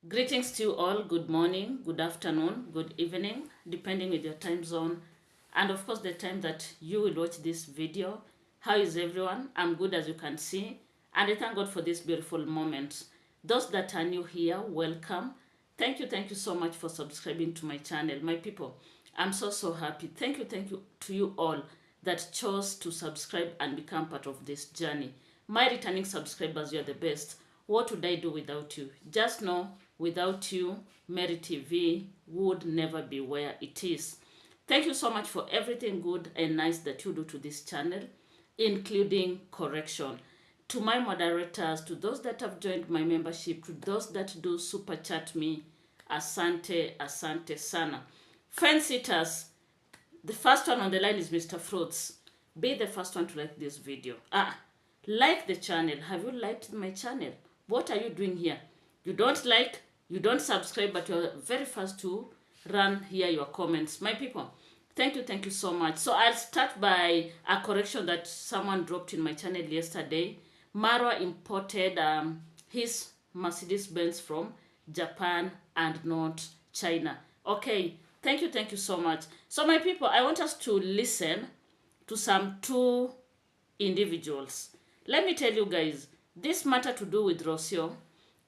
Greetings to you all. Good morning, good afternoon, good evening, depending with your time zone, and of course the time that you will watch this video. How is everyone? I'm good, as you can see, and I thank God for this beautiful moment. Those that are new here, welcome. Thank you so much for subscribing to my channel. My people, I'm so happy. Thank you to you all that chose to subscribe and become part of this journey. My returning subscribers, you're the best. What would I do without you? Just know, without you, Mary TV would never be where it is. Thank you so much for everything good and nice that you do to this channel, including correction. To my moderators, to those that have joined my membership, to those that do super chat me, asante sana. Fence sitters, the first one on the line is Mr. Fruits. Be the first one to like this video. Like the channel. Have you liked my channel? What are you doing here? You don't like, you don't subscribe, but you're very first to run here your comments. My people, thank you so much. So I'll start by a correction that someone dropped in my channel yesterday. Marwa imported his Mercedes-Benz from Japan and not China. Okay, thank you so much. So my people, I want us to listen to some two individuals. Let me tell you guys, this matter to do with Rocio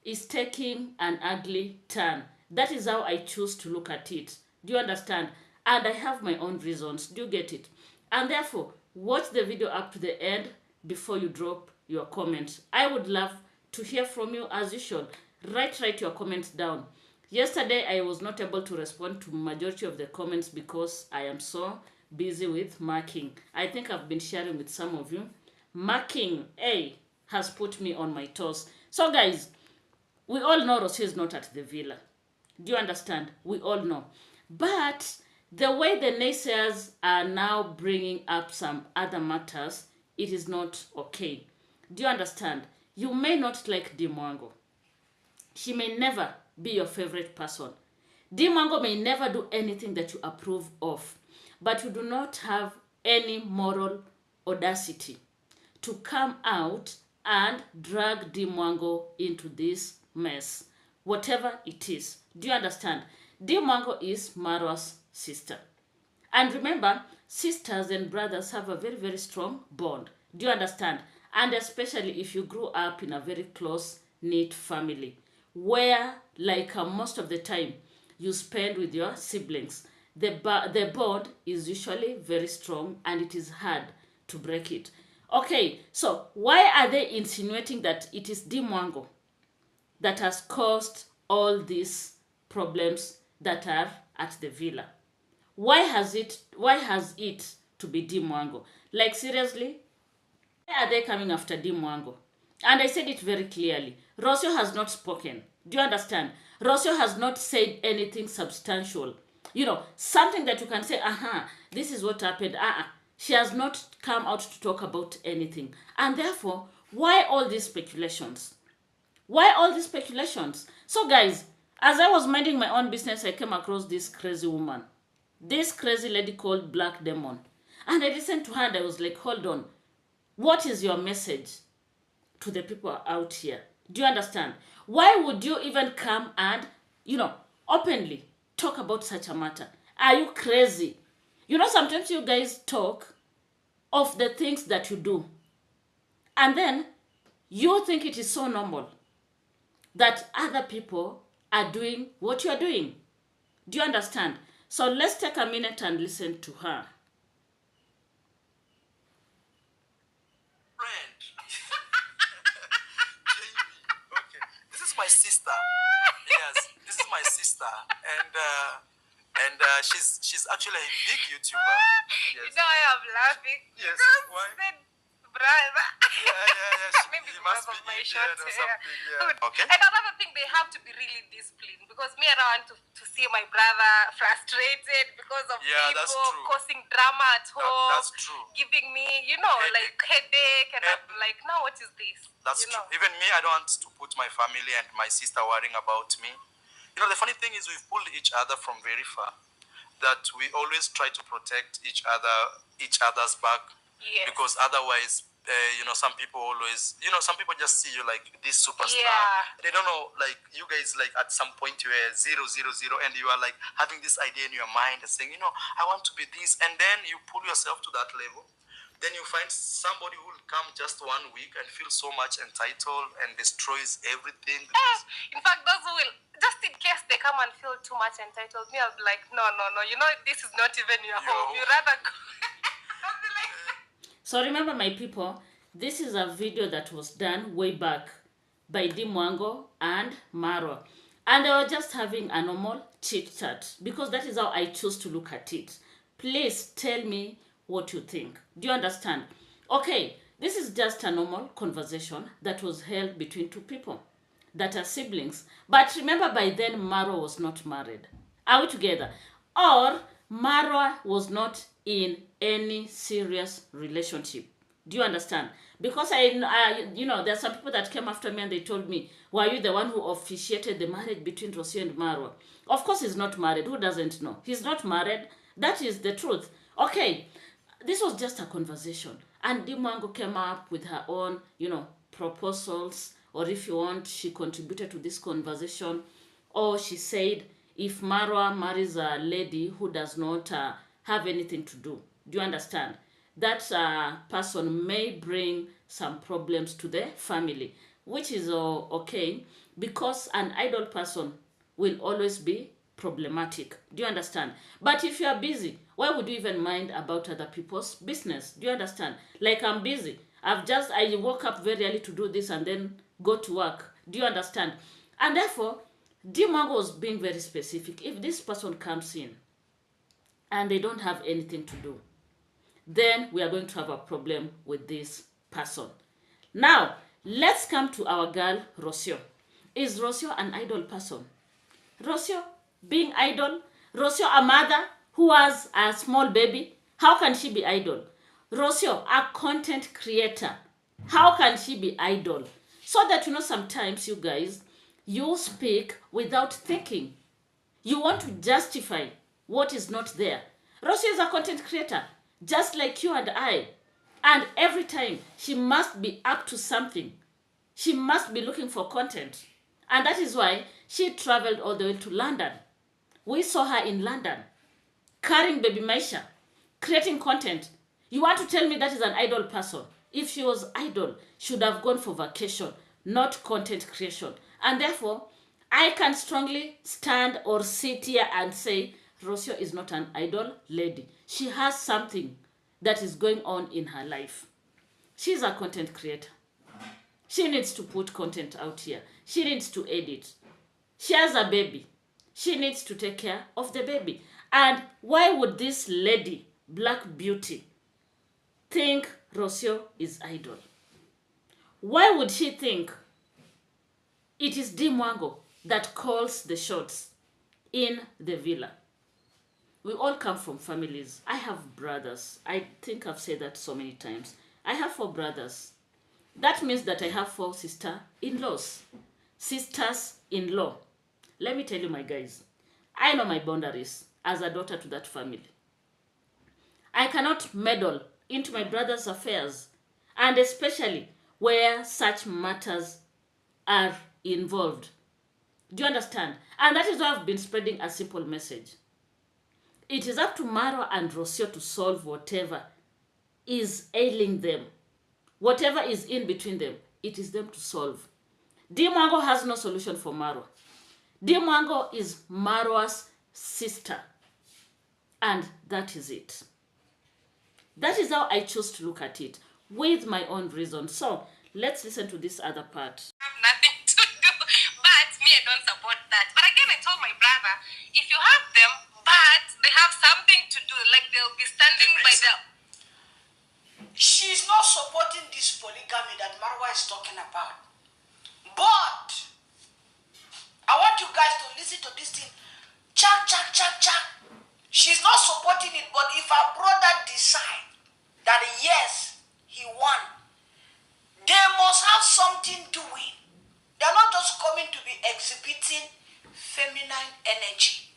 is taking an ugly turn. That is how I choose to look at it. Do you understand? And I have my own reasons. Do you get it? And therefore, watch the video up to the end before you drop your comments. I would love to hear from you as usual. Write your comments down. Yesterday, I was not able to respond to majority of the comments because I am so busy with marking. I think I've been sharing with some of you. Marking, has put me on my toes. So guys, we all know Rocio is not at the villa. Do you understand? We all know. But the way the naysayers are now bringing up some other matters, it is not okay. Do you understand? You may not like Dimwango. She may never be your favorite person. Dimwango may never do anything that you approve of. But you do not have any moral audacity to come out and drag Dimwango into this mess, whatever it is. Do you understand? Dimwango is Marwa's sister. And remember, sisters and brothers have a very strong bond. Do you understand? And especially if you grew up in a very close-knit family, where, like most of the time, you spend with your siblings. The bond is usually very strong and it is hard to break it. Okay, so why are they insinuating that it is Dimwango that has caused all these problems that are at the villa? Why has it to be Dimwango? Like seriously? Why are they coming after Dimwango? And I said it very clearly. Rocio has not spoken. Do you understand? Rocio has not said anything substantial. You know, something that you can say, this is what happened. She has not come out to talk about anything. And therefore, why all these speculations? Why all these speculations? So guys, as I was minding my own business, I came across this crazy woman. This crazy lady called Black Demon. And I listened to her and I was like, hold on. What is your message to the people out here? Do you understand? Why would you even come and, openly talk about such a matter? Are you crazy? You know, sometimes you guys talk of the things that you do. And then you think it is so normal that other people are doing what you are doing. Do you understand? So let's take a minute and listen to her. Friend. Okay. This is my sister. Yes, this is my sister. And she's actually a big YouTuber. Yes. You know why I'm laughing? Yes. Because Why? said brother. Yeah. Maybe He because must be of my Indian short or hair. something. Yeah. Okay. And another thing, they have to be really disciplined because me, I don't want to see my brother frustrated because of That's people true. causing drama at home. That's true. Giving me, Headache. like headache. And I'm like, now what is this? That's true. Even me, I don't want to put my family and my sister worrying about me. You know, the funny thing is we've pulled each other from very far. That we always try to protect each other's back. Yes. Because otherwise some people always, some people just see you like this superstar. Yeah. They don't know, like, you guys, like, at some point you were 000, and you are like having this idea in your mind and saying, I want to be this, and then you pull yourself to that level. Then you find somebody who will come just 1 week and feel so much entitled and destroys everything. In fact, those who will, just in case they come and feel too much entitled, me, I'll be like, no, this is not even your home. You rather go. I'll be like, So remember, my people, this is a video that was done way back by Dimwango and Maro. And they were just having a normal chit chat, because that is how I choose to look at it. Please tell me what you think. Do you understand? Okay, this is just a normal conversation that was held between two people that are siblings. But remember, by then Maro was not married. Are we together? Or Maro was not in any serious relationship. Do you understand? Because there are some people that came after me and they told me, were you the one who officiated the marriage between Rocio and Maro? Of course he's not married. Who doesn't know? He's not married. That is the truth. Okay, this was just a conversation. And Dimwango came up with her own, proposals, or if you want, she contributed to this conversation. Or she said, if Marwa marries a lady who does not have anything to do, do you understand? That person may bring some problems to the family, which is okay, because an idle person will always be problematic. Do you understand? But if you are busy, why would you even mind about other people's business? Do you understand? Like, I'm busy. I woke up very early to do this and then go to work. Do you understand? And therefore, Dimwango was being very specific. If this person comes in and they don't have anything to do, then we are going to have a problem with this person. Now, let's come to our girl, Rocio. Is Rocio an idle person? Rocio being idle? Rocio a mother who has a small baby? How can she be idle? Rocio a content creator? How can she be idle? So that, sometimes you guys, you speak without thinking. You want to justify what is not there. Rocio is a content creator, just like you and I. And every time, she must be up to something. She must be looking for content. And that is why she traveled all the way to London. We saw her in London, carrying baby Maisha, creating content. You want to tell me that is an idle person? If she was idle, she should have gone for vacation, not content creation. And therefore, I can strongly stand or sit here and say, Rocio is not an idle lady. She has something that is going on in her life. She's a content creator. She needs to put content out here. She needs to edit. She has a baby. She needs to take care of the baby. And why would this lady, Black Beauty, think Rocio is idle? Why would she think it is Dimwango that calls the shots in the villa? We all come from families. I have brothers. I think I've said that so many times. I have 4 brothers. That means that I have 4 sister-in-laws. Sisters-in-law. Let me tell you, my guys, I know my boundaries as a daughter to that family. I cannot meddle into my brother's affairs, and especially where such matters are involved. Do you understand? And that is why I've been spreading a simple message. It is up to Maro and Rocio to solve whatever is ailing them. Whatever is in between them, it is them to solve. Dimwango has no solution for Maro. Dimwango is Maro's sister. And that is it. That is how I choose to look at it, with my own reason. So, let's listen to this other part. have nothing to do. But me, I don't support that. But again, I told my brother, if you have them, but they have something to do, like they'll be standing by the... She's not supporting this polygamy that Marwa is talking about. But I want you guys to listen to this thing. Chak, chak, chak, chak. She's not supporting it, but if her brother decide that yes, he won, they must have something doing. They're not just coming to be exhibiting feminine energy.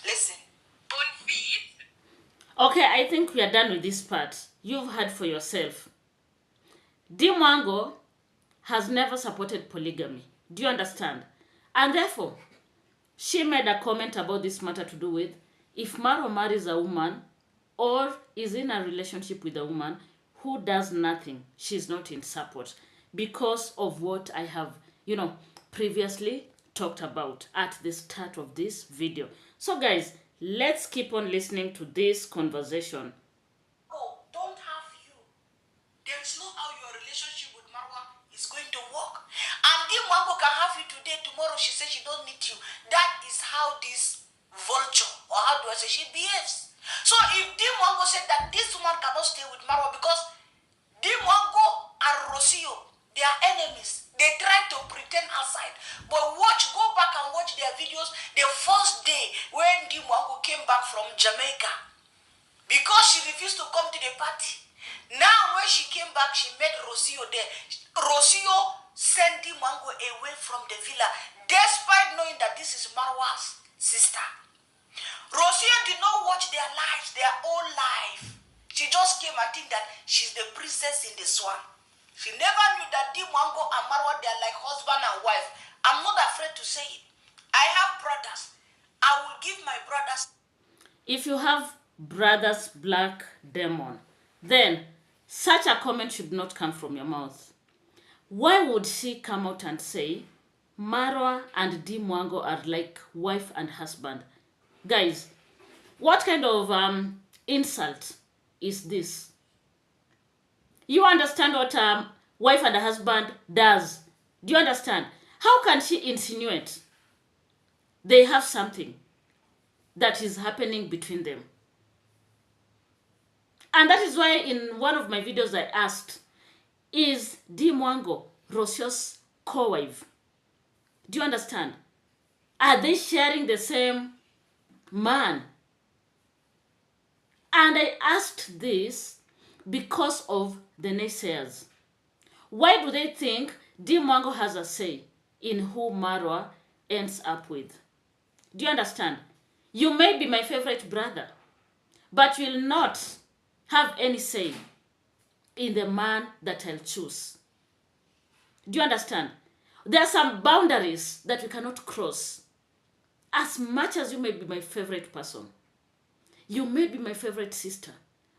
Listen. own feet. Okay, I think we are done with this part. You've heard for yourself. Dimwango has never supported polygamy. Do you understand? And therefore, she made a comment about this matter to do with if Maro marries a woman or is in a relationship with a woman who does nothing, she's not in support because of what I have, previously talked about at the start of this video. So guys, let's keep on listening to this conversation. Oh, don't have you. There is no how your relationship with Marwa is going to work. And if Marwa can have you today, tomorrow she says she don't need you. That is how this vulture, or how do I say, she behaves. So if Dimwango said that this woman cannot stay with Marwa because Dimwango and Rocio, they are enemies. They try to pretend outside. But go back and watch their videos the first day when Dimwango came back from Jamaica. Because she refused to come to the party. Now when she came back, she met Rocio there. Rocio sent Dimwango away from the villa, despite knowing that this is Marwa's sister. Rocio did not watch their lives, their own life. She just came and think that she's the princess in the swan. She never knew that Dimwango and Marwa, they are like husband and wife. I'm not afraid to say it. I have brothers. I will give my brothers. If you have brothers black demon, then such a comment should not come from your mouth. Why would she come out and say Marwa and Dimwango are like wife and husband? Guys, what kind of insult is this? You understand what wife and husband does? Do you understand? How can she insinuate they have something that is happening between them? And that is why in one of my videos I asked, is Dimwango Rocio's co-wife? Do you understand? Are they sharing the same man? And I asked this because of the naysayers. Why do they think Dimwango has a say in who Marwa ends up with? Do you understand? You may be my favorite brother, but you will not have any say in the man that I'll choose. Do you understand? There are some boundaries that we cannot cross. As much as you may be my favorite person, you may be my favorite sister,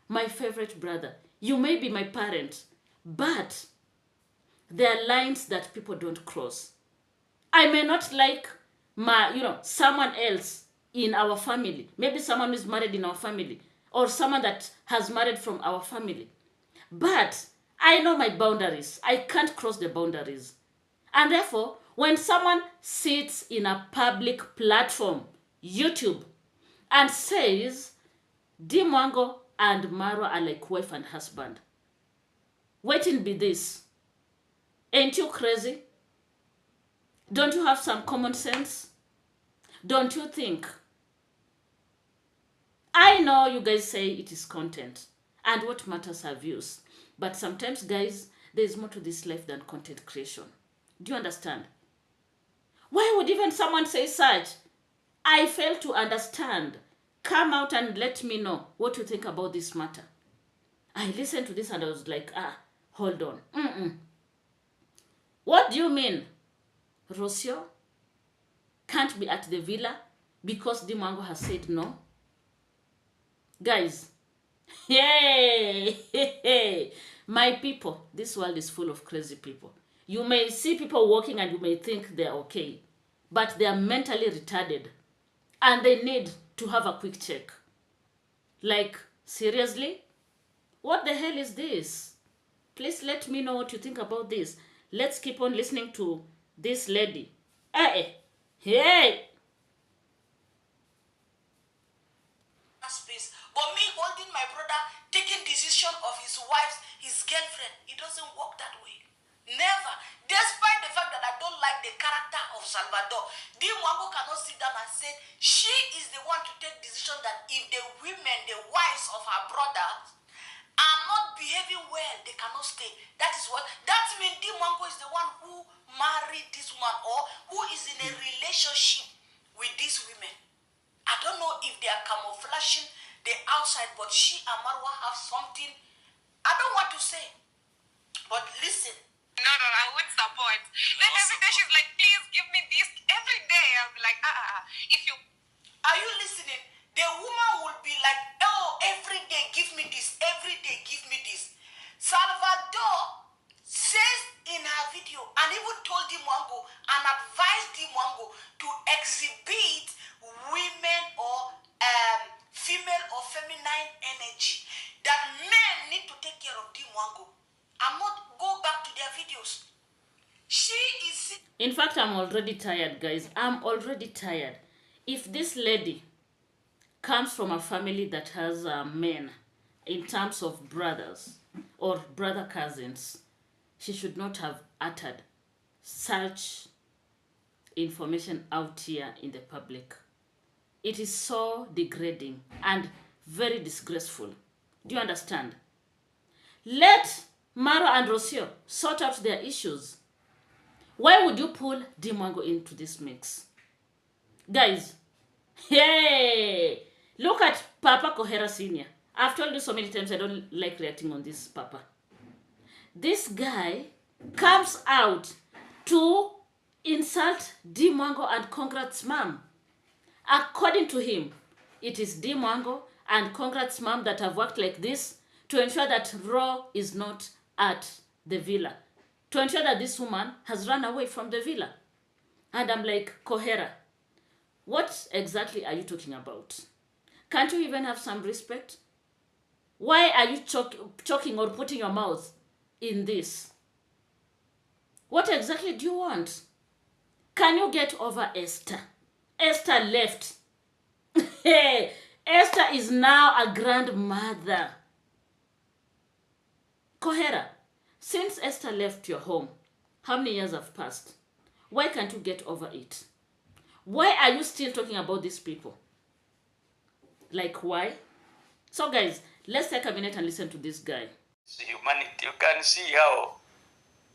my favorite brother, you may be my parent, but there are lines that people don't cross. I may not like someone else in our family. Maybe someone who is married in our family, or someone that has married from our family. But I know my boundaries. I can't cross the boundaries. And therefore, when someone sits in a public platform, YouTube, and says, Dimwango and Marwa are like wife and husband, waiting be this. Ain't you crazy? Don't you have some common sense? Don't you think? I know you guys say it is content, and what matters are views. But sometimes, guys, there is more to this life than content creation. Do you understand? Why would even someone say such? I fail to understand. Come out and let me know what you think about this matter. I listened to this and I was like, hold on. What do you mean? Rocio can't be at the villa because Dimwango has said no? Guys, hey, my people, this world is full of crazy people. You may see people walking and you may think they're okay, but they are mentally retarded and they need to have a quick check. Like, seriously? What the hell is this? Please let me know what you think about this. Let's keep on listening to this lady. Hey! Space. But me holding my brother, taking decision of his wife, his girlfriend, it doesn't work that way. Never. Despite the fact that I don't like the character of Salvador, Dimwango cannot sit down and say she is the one to take decision that if the women, the wives of her brothers, are not behaving well, they cannot stay. That is what. That means Dimwango is the one who married this woman or who is in a relationship with these women. I don't know if they are camouflaging the outside, but she and Marwa have something. I don't want to say. But listen, No, I wouldn't support. Then every day she's like, please give me this. Every day I'll be like, if you... are you listening? The woman will be like, oh, every day give me this, every day give me this. Salvador says in her video and even told Dimwango and advised Dimwango to exhibit women or female or feminine energy. That men need to take care of Dimwango. I'm not go back to their videos. She is... In fact, I'm already tired, guys. I'm already tired. If this lady comes from a family that has men in terms of brothers or brother cousins, she should not have uttered such information out here in the public. It is so degrading and very disgraceful. Do you understand? Let Maro and Rocio sort out their issues. Why would you pull Dimwango into this mix? Guys, hey, look at Papa Kohera Sr. I've told you so many times I don't like reacting on this Papa. This guy comes out to insult Dimwango and Congrats Mom. According to him, it is Dimwango and Congrats Mom that have worked like this to ensure that Ro is not at the villa, to ensure that this woman has run away from the villa. And I'm like, Kohera, what exactly are you talking about? Can't you even have some respect? Why are you choking or putting your mouth in this? What exactly do you want? Can you get over Esther? Esther left. Hey, Esther is now a grandmother. Kohera, since Esther left your home, how many years have passed? Why can't you get over it? Why are you still talking about these people? Like, why? So, guys, let's take a minute and listen to this guy. Humanity, you can see how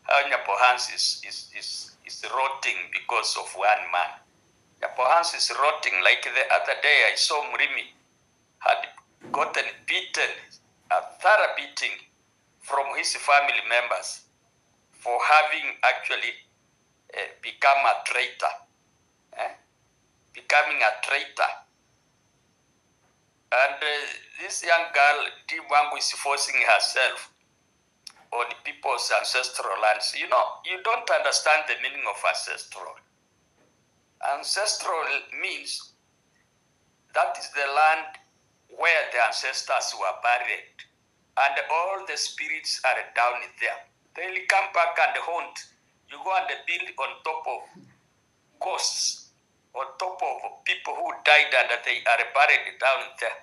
Nyapo Hans is rotting because of one man. Nyapo Hans is rotting. Like the other day, I saw Mrimi had gotten beaten, a thorough beating from his family members for having actually become a traitor. Becoming a traitor. And this young girl, Dimwango, is forcing herself on people's ancestral lands. You know, you don't understand the meaning of ancestral. Ancestral means that is the land where the ancestors were buried. And all the spirits are down there. They'll come back and haunt. You go and build on top of ghosts, on top of people who died and they are buried down there.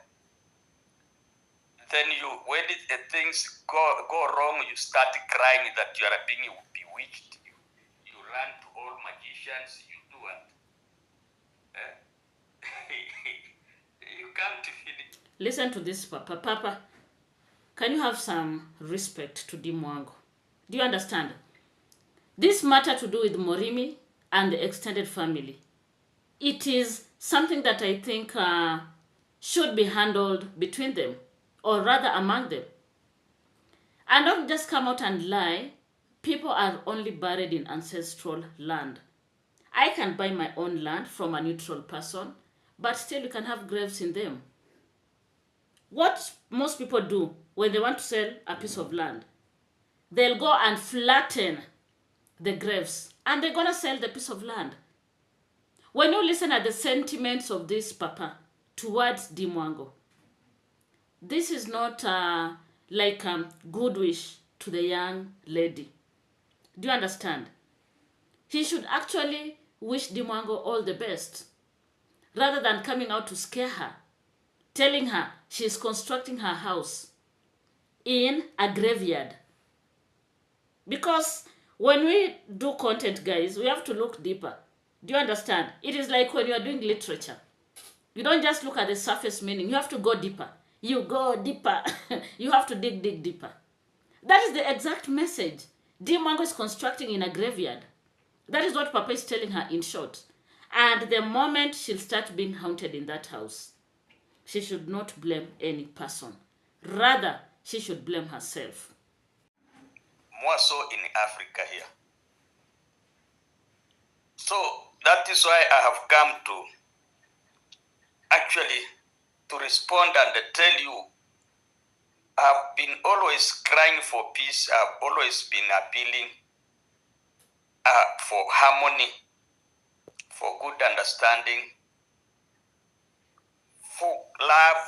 Then when things go wrong, you start crying that you are being bewitched. You run to all magicians, you do what? You can't finish. Listen to this, Papa. Papa, can you have some respect to Dimwango? Do you understand? This matter to do with Morimi and the extended family, it is something that I think should be handled between them, or rather among them. And don't just come out and lie. People are only buried in ancestral land. I can buy my own land from a neutral person, but still you can have graves in them. What most people do when they want to sell a piece of land, they'll go and flatten the graves and they're going to sell the piece of land. When you listen at the sentiments of this Papa towards Dimwango, this is not like good wish to the young lady. Do you understand? He should actually wish Dimwango all the best, rather than coming out to scare her, telling her she's constructing her house in a graveyard. Because when we do content, guys, we have to look deeper. Do you understand? It is like when you are doing literature. You don't just look at the surface meaning. You have to go deeper. You go deeper. You have to dig deeper. That is the exact message. Dimwango is constructing in a graveyard. That is what Papa is telling her in short. And the moment she'll start being haunted in that house, she should not blame any person. Rather, she should blame herself. more so in Africa here. So that is why I have come to actually to respond and tell you I've been always crying for peace. I've always been appealing for harmony, for good understanding, for love,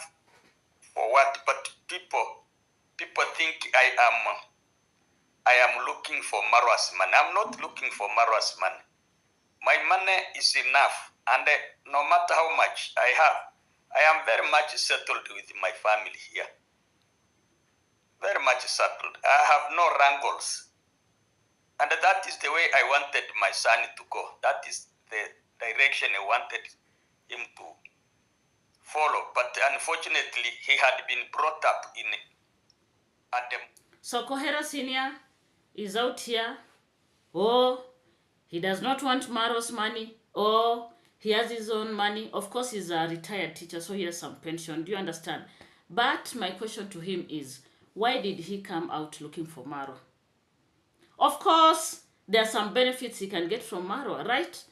for what? But people think I am looking for Marwa's money. I'm not looking for Marwa's money. My money is enough, and no matter how much I have, I am very much settled with my family here. Very much settled. I have no wrangles. And that is the way I wanted my son to go. That is the direction I wanted him to follow. But unfortunately, he had been brought up in So Kohera Senior is out here. Oh, he does not want Maro's money. Oh, he has his own money. Of course, he's a retired teacher, so he has some pension. Do you understand? But my question to him is, why did he come out looking for Maro? Of course, there are some benefits he can get from Maro, right?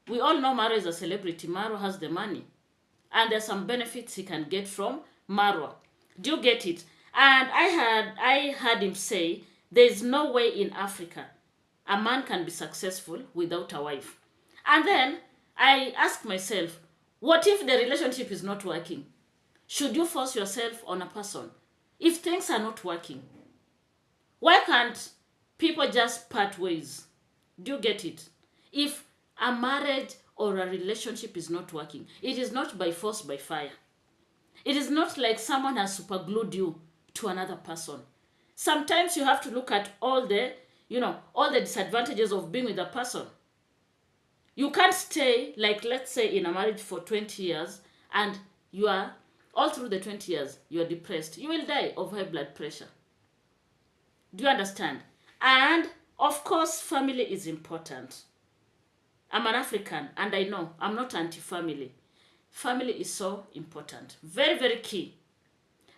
We all know Maro is a celebrity. Maro has the money. And there's some benefits he can get from Maro. Do you get it? And I heard him say, there's no way in Africa a man can be successful without a wife. And then I ask myself, what if the relationship is not working? Should you force yourself on a person? If things are not working, why can't people just part ways? Do you get it? If a marriage or a relationship is not working, it is not by force, by fire. It is not like someone has superglued you to another person. Sometimes you have to look at all the disadvantages of being with a person. You can't stay, like, let's say, in a marriage for 20 years and you are, all through the 20 years, you are depressed. You will die of high blood pressure. Do you understand? And, of course, family is important. I'm an African, and I know I'm not anti-family. Family is so important. Very, very key.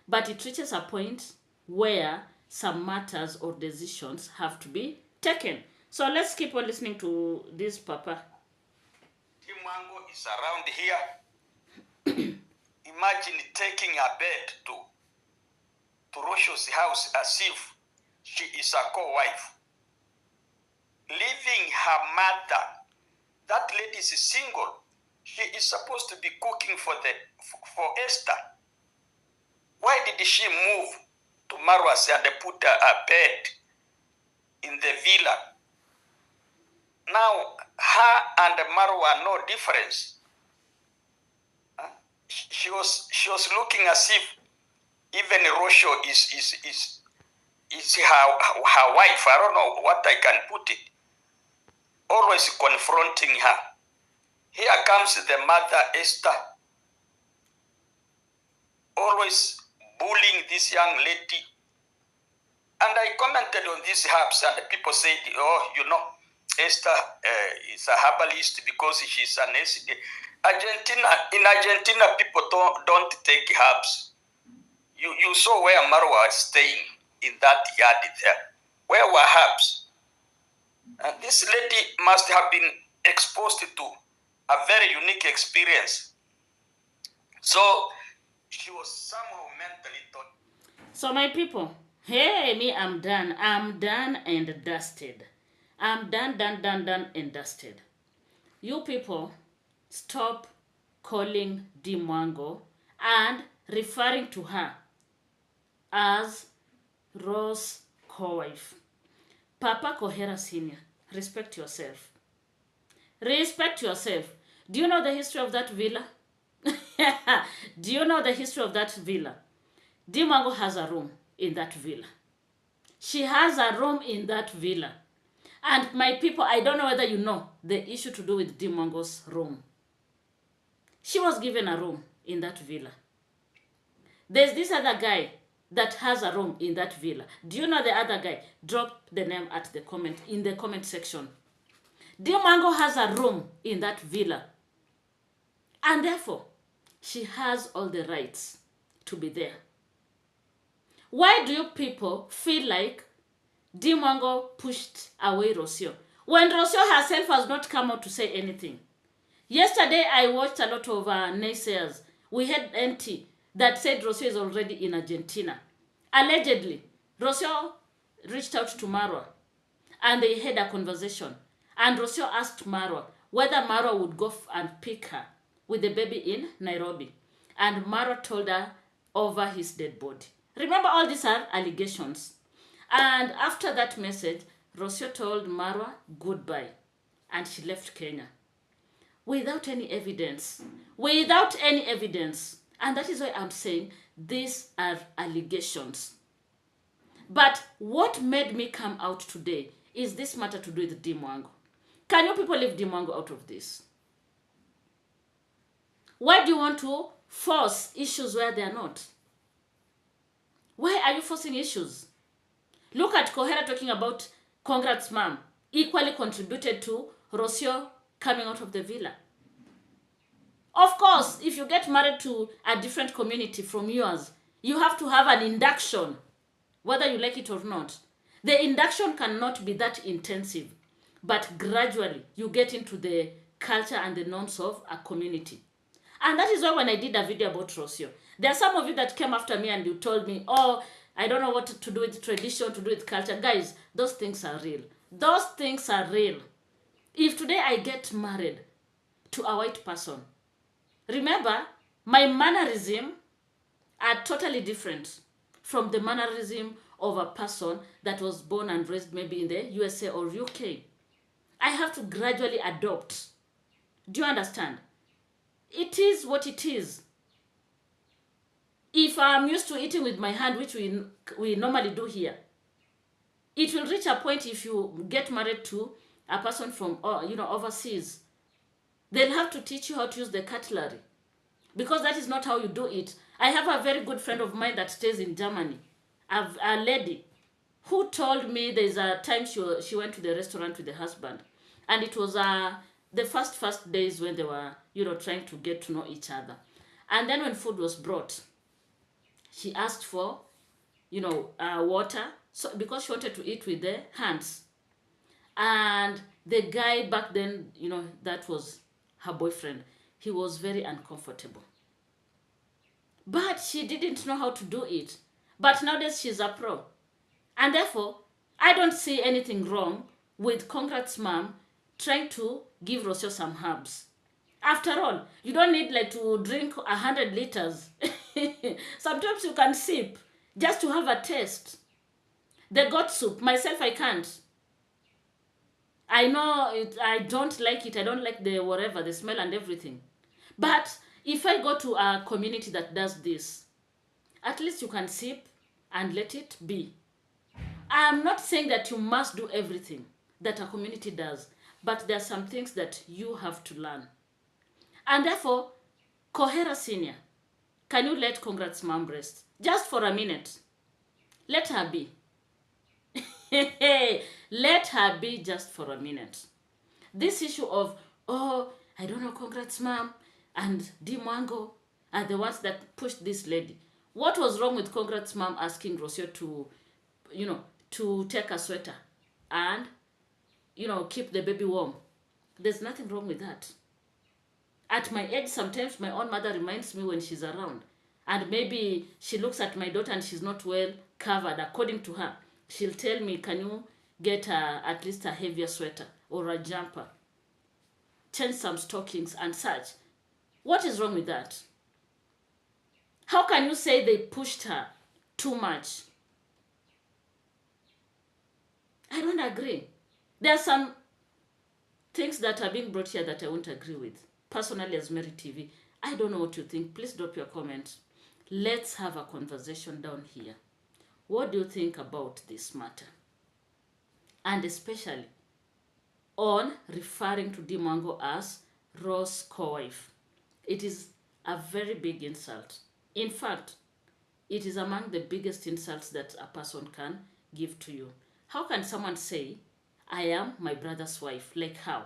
But it reaches a point where some matters or decisions have to be taken. So let's keep on listening to this papa. Timango is around here. Imagine taking a bed to Rosho's house as if she is a co-wife. Leaving her mother. That lady is single. She is supposed to be cooking for Esther. Why did she move to Marwas and put a bed in the villa? Now, her and Marwa no difference. She was looking as if even Rosho is her wife. I don't know what I can put it. Always confronting her. Here comes the mother Esther, always bullying this young lady. And I commented on these herbs, and people said, oh, Esther is a herbalist because she's an acid. In Argentina, people don't take herbs. You saw where Marwa was staying, in that yard there. Where were herbs? And this lady must have been exposed to a very unique experience. So she was somehow mentally taught. So my people, hey, me, I'm done. I'm done and dusted. I'm done and dusted. You people, stop calling Dimwango and referring to her as Rose co-wife. Papa Kohera Senior, respect yourself. Respect yourself. Do you know the history of that villa? Do you know the history of that villa? Dimwango has a room in that villa. She has a room in that villa. And my people, I don't know whether you know the issue to do with Dimwango's room. She was given a room in that villa. There's this other guy that has a room in that villa. Do you know the other guy? Drop the name at the comment, in the comment section. Dimwango has a room in that villa. And therefore, she has all the rights to be there. Why do you people feel like Debunking pushed away Rocio, when Rocio herself has not come out to say anything. Yesterday, I watched a lot of naysayers. We had NT that said Rocio is already in Argentina. Allegedly, Rocio reached out to Marwa and they had a conversation. And Rocio asked Marwa whether Marwa would go and pick her with the baby in Nairobi. And Marwa told her over his dead body. Remember, all these are allegations. And after that message, Rocio told Marwa goodbye. And she left Kenya. Without any evidence. Without any evidence. And that is why I'm saying these are allegations. But what made me come out today is this matter to do with Debunking. Can you people leave Debunking out of this? Why do you want to force issues where they are not? Why are you forcing issues? Look at Kohera talking about Congrats mom equally contributed to Rocio coming out of the villa. Of course, if you get married to a different community from yours, you have to have an induction, whether you like it or not. The induction cannot be that intensive, but gradually you get into the culture and the norms of a community. And that is why when I did a video about Rocio, there are some of you that came after me and you told me, oh, I don't know what to do with tradition, to do with culture. Guys, those things are real. Those things are real. If today I get married to a white person, remember, my mannerism are totally different from the mannerism of a person that was born and raised maybe in the USA or UK. I have to gradually adopt. Do you understand? It is what it is. If I'm used to eating with my hand, which we normally do here, it will reach a point if you get married to a person from overseas, they'll have to teach you how to use the cutlery, because that is not how you do it. I have a very good friend of mine that stays in Germany, a lady who told me there's a time she went to the restaurant with the husband, and it was the first days when they were trying to get to know each other. And then when food was brought, she asked for water, so because she wanted to eat with the hands. And the guy back then, that was her boyfriend, he was very uncomfortable. But she didn't know how to do it. But nowadays she's a pro. And therefore, I don't see anything wrong with Congrats mom trying to give Rocio some herbs. After all, you don't need to drink 100 liters. Sometimes you can sip just to have a taste. The goat soup, myself, I can't. I know I don't like it. I don't like the smell and everything. But if I go to a community that does this, at least you can sip and let it be. I'm not saying that you must do everything that a community does, but there are some things that you have to learn. And therefore, Kohera Senior, can you let Congrats mom rest? Just for a minute. Let her be. Let her be just for a minute. This issue of, I don't know, Congrats mom and Debunking are the ones that pushed this lady. What was wrong with Congrats mom asking Rocio to take a sweater and, keep the baby warm? There's nothing wrong with that. At my age, sometimes my own mother reminds me when she's around. And maybe she looks at my daughter and she's not well covered, according to her. She'll tell me, can you get at least a heavier sweater or a jumper? Change some stockings and such. What is wrong with that? How can you say they pushed her too much? I don't agree. There are some things that are being brought here that I won't agree with. Personally, as Mary TV, I don't know what you think. Please drop your comment. Let's have a conversation down here. What do you think about this matter? And especially on referring to Debunking as Ro's co-wife. It is a very big insult. In fact, it is among the biggest insults that a person can give to you. How can someone say, I am my brother's wife? Like how?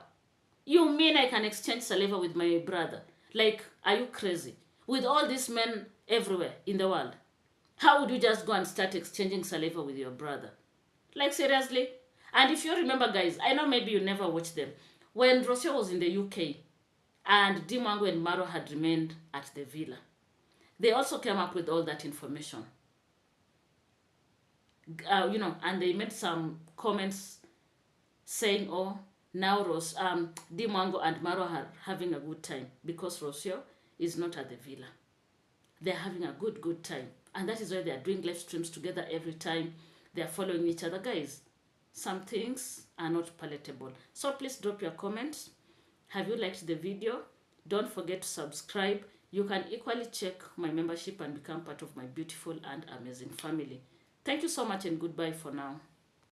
You mean I can exchange saliva with my brother? Like, are you crazy? With all these men everywhere in the world, how would you just go and start exchanging saliva with your brother? Like, seriously. And if you remember, guys, I know maybe you never watched them. When Rocio was in the UK and Debunking and Maro had remained at the villa, they also came up with all that information. You know, and they made some comments saying, oh, now Debunking and Maro are having a good time because Rocio is not at the villa. They're having a good time. And that is why they are doing live streams together every time. They are following each other. Guys, some things are not palatable. So please drop your comments. Have you liked the video? Don't forget to subscribe. You can equally check my membership and become part of my beautiful and amazing family. Thank you so much and goodbye for now.